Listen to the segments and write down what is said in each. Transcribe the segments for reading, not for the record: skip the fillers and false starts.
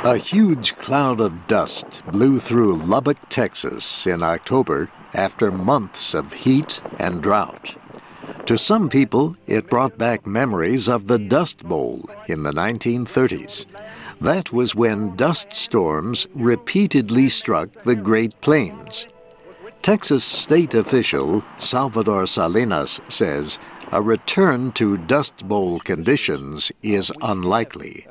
A huge cloud of dust blew through Lubbock, Texas in October after months of heat and drought. To some people, it brought back memories of the Dust Bowl in the 1930s. That was when dust storms repeatedly struck the Great Plains. Texas state official Salvador Salinas says a return to Dust Bowl conditions is unlikely.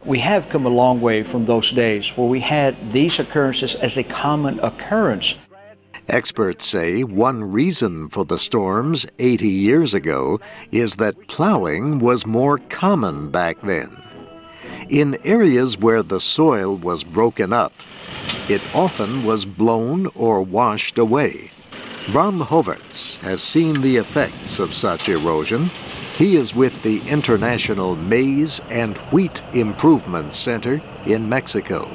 We have come a long way from those days where we had these occurrences as a common occurrence. Experts say one reason for the storms 80 years ago is that plowing was more common back then. In areas where the soil was broken up, it often was blown or washed away. Bram Hovertz has seen the effects of such erosion. He is with the International Maize and Wheat Improvement Center in Mexico.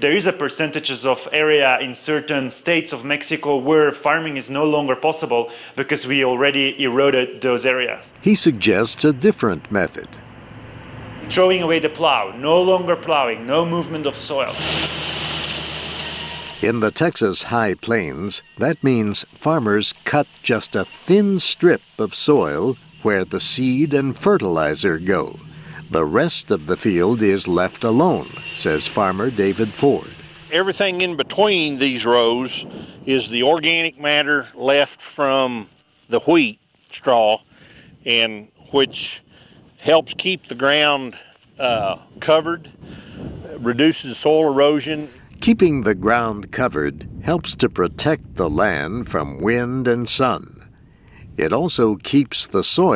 There is a percentage of area in certain states of Mexico where farming is no longer possible because we already eroded those areas. He suggests a different method. Throwing away the plow, no longer plowing, no movement of soil. In the Texas High Plains, that means farmers cut just a thin strip of soil where the seed and fertilizer go. The rest of the field is left alone, says farmer David Ford. Everything in between these rows is the organic matter left from the wheat straw, and which helps keep the ground covered, reduces soil erosion. Keeping the ground covered helps to protect the land from wind and sun. It also keeps the soil